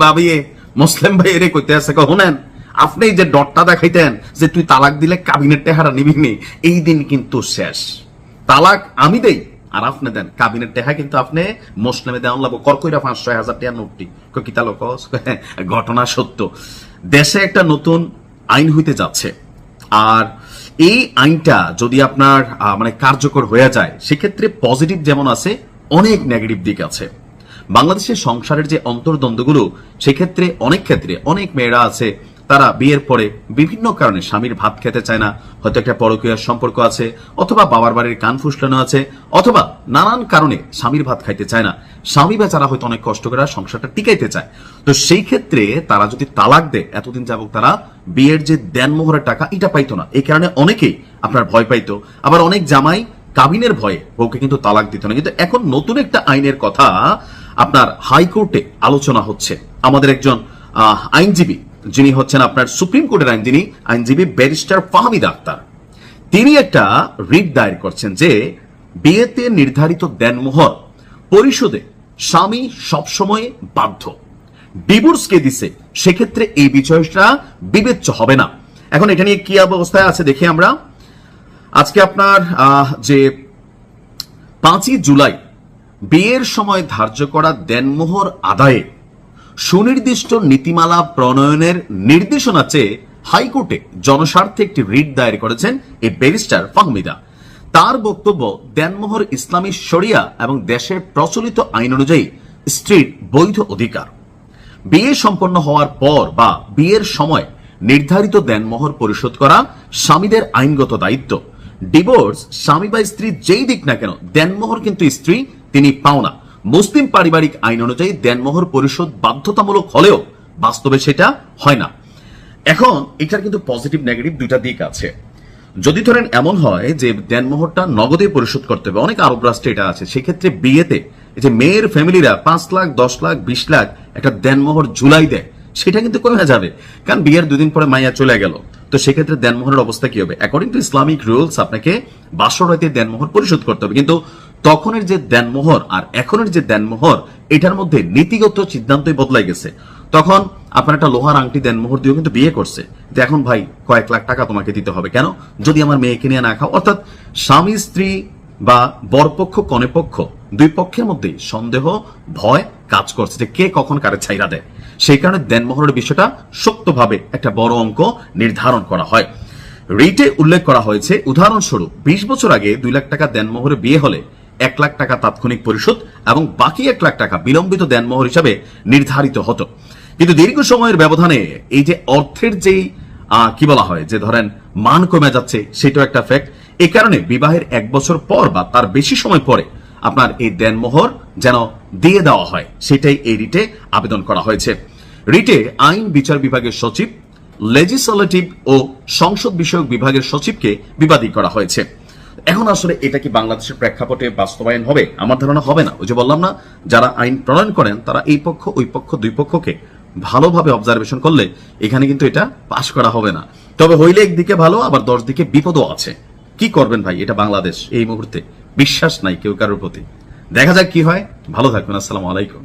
ভাবি মুসলিম ভাই এরে কইতে আছে শুনেন, আপনি যে ডটটা দেখাইতেন যে তুই তালাক দিলে কাবিনেট টেহারা নিবি নি, এই দিন কিন্তু শেষ। তালাক আমি দেই আর আপনি দেন, কাবিনেট টেহা কিন্তু আপনি মুসলিমে দেওয়ান লাগবো। করকইরা 500,000 টাকা নোটটি কিতা লোক ঘটনা সত্য। দেশে একটা নতুন আইন হইতে যাচ্ছে, আর এই আইনটা যদি আপনার মানে কার্যকর হয়ে যায়, সেক্ষেত্রে পজিটিভ যেমন আছে, অনেক নেগেটিভ দিক আছে। বাংলাদেশের সংসারের যে অন্তর্দ্বন্দ্বগুলো, সেক্ষেত্রে অনেক ক্ষেত্রে অনেক মেয়েরা আছে, তারা বিয়ের পরে বিভিন্ন কারণে স্বামীর ভাত খেতে চায় না। হয়তো একটা পরকীয়ার সম্পর্ক আছে, অথবা বাবার বাড়ির কান ফুসলানো আছে, অথবা নানান কারণে স্বামীর ভাত খাইতে চায় না। স্বামী বেচারা হয়তো অনেক কষ্ট করে সংসারটা টিকাইতে চায়। তো সেই ক্ষেত্রে তারা যদি তালাক দেয়, এতদিন যাবত তারা বিয়ের যে দেনমোহরের টাকা এটা পাইতো না। এই কারণে অনেকেই আপনার ভয় পাইতো। আবার অনেক জামাই কাবিনের ভয়ে বউকে কিন্তু তালাক দিত না। কিন্তু এখন নতুন একটা আইনের কথা আপনার হাইকোর্টে আলোচনা হচ্ছে। আমাদের একজন আইনজীবী, যিনি হচ্ছেন আপনার সুপ্রিম কোর্টের আইনজীবী ব্যারিস্টার ফাহমিদা আক্তার, তিনি একটা রিট দায়ের করছেন যে বিয়েতে নির্ধারিত দেনমোহর পরিশোধে স্বামী সবসময় বাধ্য। ডিভোর্স কে দিছে, সেক্ষেত্রে এই বিষয়টা বিবেচ্য হবে না। এখন এটা নিয়ে কি অবস্থায় আছে দেখি আমরা। আজকে আপনার যে 5ই জুলাই বিয়ের সময় ধার্য করা দেনমোহর আদায়ে সুনির্দিষ্ট নীতিমালা প্রণয়নের নির্দেশনা চেয়ে হাইকোর্টে জনস্বার্থে একটি রিট দায়ের করেছেন এই ব্যারিস্টার ফাহমিদা। তার বক্তব্য, দেনমোহর ইসলামী শরিয়া এবং দেশের প্রচলিত আইন অনুযায়ী স্ত্রীর বৈধ অধিকার। বিয়ে সম্পন্ন হওয়ার পর বা বিয়ের সময় নির্ধারিত দেনমোহর পরিশোধ করা স্বামীদের আইনগত দায়িত্ব। ডিভোর্স স্বামী বা স্ত্রী যেই দিক না কেন, দেনমোহর কিন্তু স্ত্রী তিনি পাওনা। মুসলিম পারিবারিক আইন অনুযায়ী দেনমোহর পরিশোধ বাধ্যতামূলক হলেও বাস্তবে সেটা হয় না। এখন এটার কিন্তু পজিটিভ নেগেটিভ দুইটা দিক আছে। যদি ধরেন এমন হয় যে দেনমোহরটা নগদে পরিশোধ করতে হবে, অনেক আরব রাষ্ট্রে এটা আছে, সেক্ষেত্রে বিয়েতে এই যে মেয়ের ফ্যামিলিরা 5 লাখ 10 লাখ 20 লাখ একটা দেনমোহর ঝুলাই দেয়, সেটা কিন্তু কমে যাবে। কারণ বিয়ের 2 দিন পরে মাইয়া চলে গেল, তো সেক্ষেত্রে দেনমোহরের অবস্থা কি হবে? অ্যাকর্ডিং টু ইসলামিক রুলস আপনাকে বাসর রাতে দেনমোহর পরিশোধ করতে হবে। কিন্তু তখনের যে দেনমোহর আর এখনের যে দেনমোহর, এটার মধ্যে নীতিগত সিদ্ধান্তই বদলাই গেছে। তখন আপনার একটা লোহার আংটি দেনমোহর দিয়েও কিন্তু বিয়ে করছে, যে এখন ভাই কয়েক লাখ টাকা তোমাকে দিতে হবে, কেন? যদি আমার মেয়েকে নিয়ে না খাও। অর্থাৎ স্বামী স্ত্রী বা বরপক্ষ কনেপক্ষ দুই পক্ষের মধ্যেই সন্দেহ ভয় কাজ করছে যে কে কখন কারে ছাইরা দেয়। সেই কারণে দেনমোহরের বিষয়টা শক্তভাবে একটা বড় অঙ্ক নির্ধারণ করা হয়। রিটে উল্লেখ করা হয়েছে, উদাহরণস্বরূপ 20 বছর আগে 2 লাখ টাকা দেনমোহরে বিয়ে হলে 1 লাখ টাকা তাৎক্ষণিক পরিশোধ এবং বাকি 1 লাখ টাকা বিলম্বিত দেনমোহর হিসাবে নির্ধারিত হতো। কিন্তু দীর্ঘ সময়ের ব্যবধানে এই যে অর্থের যেই কি বলা হয় যে ধরেন মান কমে যাচ্ছে, সেটাও একটা ফ্যাক্ট। এই কারণে বিবাহের 1 বছর পর বা তার বেশি সময় পরে আপনার এই দেনমোহর যেন দিয়ে দেওয়া হয়, সেটাই এই রিটে আবেদন করা হয়েছে। রিটে আইন বিচার বিভাগের সচিব, লেজিসলেটিভ ও সংসদ বিষয়ক বিভাগের সচিবকে বিবাদী করা হয়েছে। এখন আসলে এটা কি বাংলাদেশের প্রেক্ষাপটে বাস্তবায়ন হবে? আমার ধারণা হবে না। ওই যে বললাম না, যারা আইন প্রণয়ন করেন তারা এই পক্ষ ওই পক্ষ দুই পক্ষকে ভালোভাবে অবজারভেশন করলে এখানে কিন্তু এটা পাশ করা হবে না। তবে হইলে একদিকে ভালো, আবার 10 দিকে বিপদও আছে। কি করবেন ভাই, এটা বাংলাদেশ, এই মুহূর্তে বিশ্বাস নাই কেউ কারোর প্রতি। দেখা যাক কি হয়। ভালো থাকবেন। আসসালামু আলাইকুম।